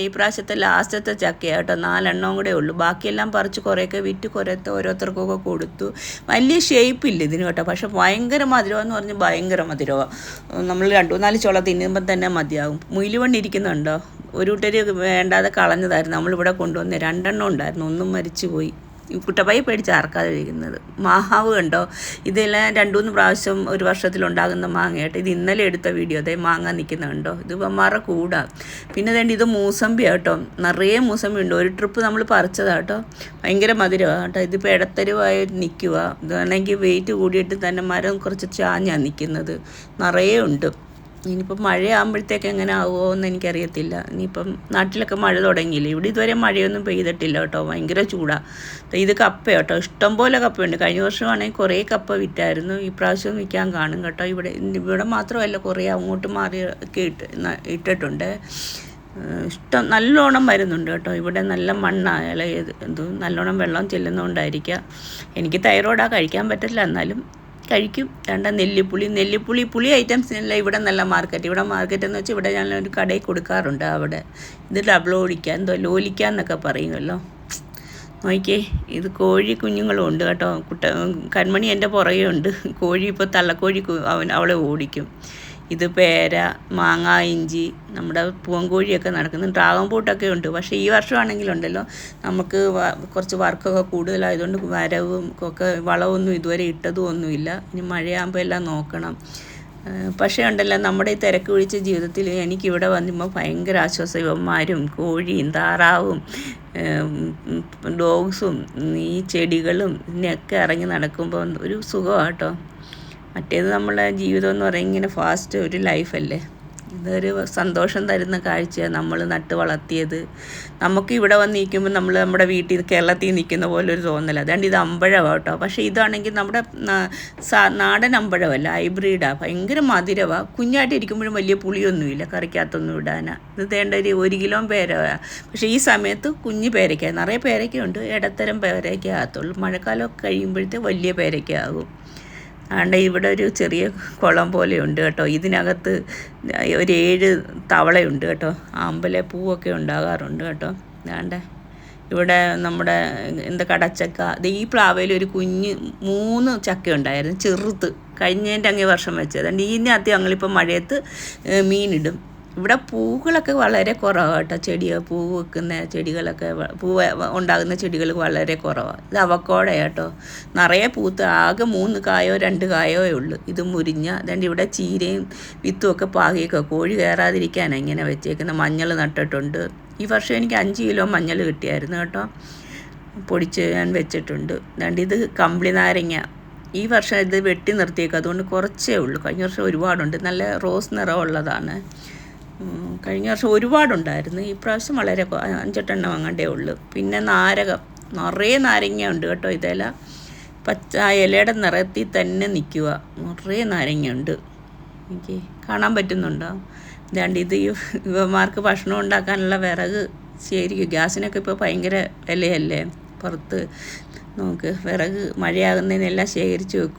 ഈ പ്രാവശ്യത്തെ ലാസ്റ്റത്തെ ചക്കയാട്ടോ 4 എണ്ണവും കൂടെ ഉള്ളൂ. ബാക്കിയെല്ലാം പറിച്ച് കുറേയൊക്കെ വിറ്റ് കുറേത്തെ ഓരോരുത്തർക്കൊക്കെ കൊടുത്തു. വലിയ ഷേപ്പില്ല ഇതിന് കേട്ടോ, പക്ഷെ ഭയങ്കര മധുരമെന്ന് പറഞ്ഞ് ഭയങ്കര മധുരമാണ്. നമ്മൾ 2-4 ചുള തിന്നുമ്പം തന്നെ മതിയാകും. മുയിലുവണ്ണി ഇരിക്കുന്നുണ്ടോ? ഒരു കൂട്ടർ വേണ്ടാതെ കളഞ്ഞതായിരുന്നു. നമ്മളിവിടെ കൊണ്ടുവന്ന് 2 എണ്ണം ഉണ്ടായിരുന്നു, ഒന്നും മരിച്ചു പോയി. കുട്ടപ്പയ്യ പേടിച്ച് ആർക്കാതെ ഇരിക്കുന്നത്. മാവ് കണ്ടോ, ഇതെല്ലാം 2-3 പ്രാവശ്യം ഒരു വർഷത്തിലുണ്ടാകുന്ന മാങ്ങയായിട്ട്. ഇത് ഇന്നലെ എടുത്ത വീഡിയോ, അതേ മാങ്ങ നിൽക്കുന്നുണ്ടോ, ഇത് മറ കൂടാ. പിന്നെ വേണ്ടി ഇത് മൂസമ്പി കേട്ടോ, നിറയെ മൂസമ്പി ഉണ്ട്. ഒരു ട്രിപ്പ് നമ്മൾ പറിച്ചതാട്ടോ, ഭയങ്കര മധുരമാണ് കേട്ടോ. ഇതിപ്പോൾ ഇടത്തരുവായി നിൽക്കുക. ഇതാണെങ്കിൽ വെയിറ്റ് കൂടിയിട്ട് തന്നെ മരം കുറച്ച് ചാഞ്ഞാണ് നിൽക്കുന്നത്, നിറയെ ഉണ്ട്. ഇനിയിപ്പം മഴയാകുമ്പോഴത്തേക്ക് എങ്ങനെ ആവുമോ എന്ന് എനിക്കറിയത്തില്ല. ഇനിയിപ്പം നാട്ടിലൊക്കെ മഴ തുടങ്ങിയില്ല, ഇവിടെ ഇതുവരെ മഴയൊന്നും പെയ്തിട്ടില്ല കേട്ടോ, ഭയങ്കര ചൂടാണ്. ഇത് കപ്പ കേട്ടോ, ഇഷ്ടംപോലെ കപ്പയുണ്ട്. കഴിഞ്ഞ വർഷമാണെങ്കിൽ കുറേ കപ്പ വിറ്റായിരുന്നു, ഈ പ്രാവശ്യം വിൽക്കാൻ കാണും കേട്ടോ. ഇവിടെ മാത്രമല്ല, കുറേ അങ്ങോട്ട് മാറി ഒക്കെ ഇട്ടിട്ടുണ്ട്. നല്ലോണം വരുന്നുണ്ട് കേട്ടോ. ഇവിടെ നല്ല മണ്ണായാലും നല്ലോണം വെള്ളം ചെല്ലുന്നതുകൊണ്ടായിരിക്കാം. എനിക്ക് തൈറോയിഡാണ്, കഴിക്കാൻ പറ്റില്ല, എന്നാലും കഴിക്കും. പുളി ഐറ്റംസിനെല്ലാം ഇവിടെ നല്ല മാർക്കറ്റ്. ഇവിടെ മാർക്കറ്റ് എന്ന് വെച്ചാൽ ഇവിടെ ഞാനൊരു കടയിൽ കൊടുക്കാറുണ്ട്. അവിടെ ഇത് ലോലിക്ക എന്നൊക്കെ പറയുമല്ലോ. നോക്കിയേ, ഇത് കോഴി കുഞ്ഞുങ്ങളും ഉണ്ട് കേട്ടോ. കൺമണി എൻ്റെ പുറകെ ഉണ്ട്. കോഴി ഇപ്പോൾ തള്ളക്കോഴി അവളെ ഓടിക്കും. ഇത് പേര, മാങ്ങ, ഇഞ്ചി, നമ്മുടെ പൂവൻകോഴിയൊക്കെ നടക്കുന്നു. ഡ്രാഗൺ ഫ്രൂട്ടൊക്കെ ഉണ്ട്. പക്ഷേ ഈ വർഷമാണെങ്കിലുണ്ടല്ലോ, നമുക്ക് കുറച്ച് വർക്കൊക്കെ കൂടുതലായതുകൊണ്ട് വരവും ഒക്കെ വളമൊന്നും ഇതുവരെ ഇട്ടതും ഒന്നുമില്ല. ഇനി മഴയാകുമ്പോൾ എല്ലാം നോക്കണം. പക്ഷേ ഉണ്ടല്ലോ, നമ്മുടെ ഈ തിരക്ക് പിടിച്ച ജീവിതത്തിൽ എനിക്കിവിടെ വന്നുമ്പോൾ ഭയങ്കര ആശ്വാസം. ഇവന്മാരും കോഴിയും താറാവും ഡോഗ്സും ഈ ചെടികളും ഇതിനെയൊക്കെ ഇറങ്ങി നടക്കുമ്പോൾ ഒരു സുഖമാണ് കേട്ടോ. മറ്റേത് നമ്മളെ ജീവിതം എന്ന് പറയുന്നത് ഇങ്ങനെ ഫാസ്റ്റ് ഒരു ലൈഫല്ലേ. ഇതൊരു സന്തോഷം തരുന്ന കാഴ്ചയാണ്, നമ്മൾ നട്ട് വളർത്തിയത്. നമുക്ക് ഇവിടെ വന്ന് നിൽക്കുമ്പോൾ നമ്മൾ നമ്മുടെ വീട്ടിൽ കേരളത്തിൽ നിൽക്കുന്ന പോലെ ഒരു തോന്നല. അതുകൊണ്ട് ഇത് അമ്പഴമാണ് കേട്ടോ. പക്ഷേ ഇതാണെങ്കിൽ നമ്മുടെ നാടൻ അമ്പഴമല്ല, ഹൈബ്രിഡാണ്. ഭയങ്കര മധുരമാണ്. കുഞ്ഞായിട്ട് ഇരിക്കുമ്പോഴും വലിയ പുളിയൊന്നുമില്ല, കറിക്കകത്തൊന്നും ഇടാനാണ്. ഇത് തേണ്ട ഒരു 1 കിലോ പേരയാണ്. പക്ഷേ ഈ സമയത്ത് കുഞ്ഞ് പേരയ്ക്ക, നിറയെ പേരയ്ക്കുണ്ട്. ഇടത്തരം പേരയ്ക്ക ആകത്തുള്ളൂ. മഴക്കാലമൊക്കെ കഴിയുമ്പോഴത്തെ വലിയ പേരയ്ക്ക ആകും. ആണ്ട് ഇവിടെ ഒരു ചെറിയ കുളം പോലെയുണ്ട് കേട്ടോ. ഇതിനകത്ത് ഒരു 7 തവളയുണ്ട് കേട്ടോ. പൂവൊക്കെ ഉണ്ടാകാറുണ്ട് കേട്ടോ. ആണ്ട് ഇവിടെ നമ്മുടെ കടച്ചക്ക. ഈ പ്ലാവയിൽ ഒരു കുഞ്ഞ് 3 ചക്ക ഉണ്ടായിരുന്നു, ചെറുത്. കഴിഞ്ഞതിൻ്റെ അങ്ങേ വർഷം വെച്ചത്. അതുകൊണ്ട് ഇതിനകത്ത് ഞങ്ങളിപ്പോൾ മഴയത്ത് മീനിടും. ഇവിടെ പൂക്കളൊക്കെ വളരെ കുറവാണ് കേട്ടോ. പൂവ് വെക്കുന്ന ചെടികളൊക്കെ, പൂവ് ഉണ്ടാകുന്ന ചെടികൾ വളരെ കുറവാണ്. ഇത് അവക്കോട കേട്ടോ, നിറയെ പൂത്ത് ആകെ 3 കായോ 2 കായോ ഉള്ളൂ. ഇത് മുരിഞ്ഞ. അതുകൊണ്ട് ഇവിടെ ചീരയും വിത്തുമൊക്കെ പാകിയൊക്കെ കോഴി കയറാതിരിക്കാനാണ് ഇങ്ങനെ വെച്ചേക്കുന്നത്. മഞ്ഞൾ നട്ടിട്ടുണ്ട്. ഈ വർഷം എനിക്ക് 5 കിലോ മഞ്ഞൾ കിട്ടിയായിരുന്നു കേട്ടോ, പൊടിച്ച് ഞാൻ വെച്ചിട്ടുണ്ട്. അതുകൊണ്ട് ഇത് കമ്പിളി നാരങ്ങ. ഈ വർഷം ഇത് വെട്ടി നിർത്തിയേക്കും, അതുകൊണ്ട് കുറച്ചേ ഉള്ളൂ. കഴിഞ്ഞ വർഷം ഒരുപാടുണ്ട്, നല്ല റോസ് നിറമുള്ളതാണ്. കഴിഞ്ഞ വർഷം ഒരുപാടുണ്ടായിരുന്നു. ഈ പ്രാവശ്യം വളരെ 5-8 എണ്ണം അങ്ങണ്ടേ ഉള്ളൂ. പിന്നെ നാരകം, നിറയെ നാരങ്ങ ഉണ്ട് കേട്ടോ. ഇതേല പച്ച ഇലയുടെ നിറത്തിൽ തന്നെ നിൽക്കുക, നിറയെ നാരങ്ങ ഉണ്ട്. എനിക്ക് കാണാൻ പറ്റുന്നുണ്ടോ? ഇതാണ്ട് ഇത് ഇവന്മാർക്ക് ഭക്ഷണം ഉണ്ടാക്കാനുള്ള വിറക് ശരിക്കും. ഗ്യാസിനൊക്കെ ഇപ്പോൾ ഭയങ്കര വിലയല്ലേ പുറത്ത്. നമുക്ക് വിറക് മഴയാകുന്നതിനെല്ലാം ശേഖരിച്ച് വെക്കും.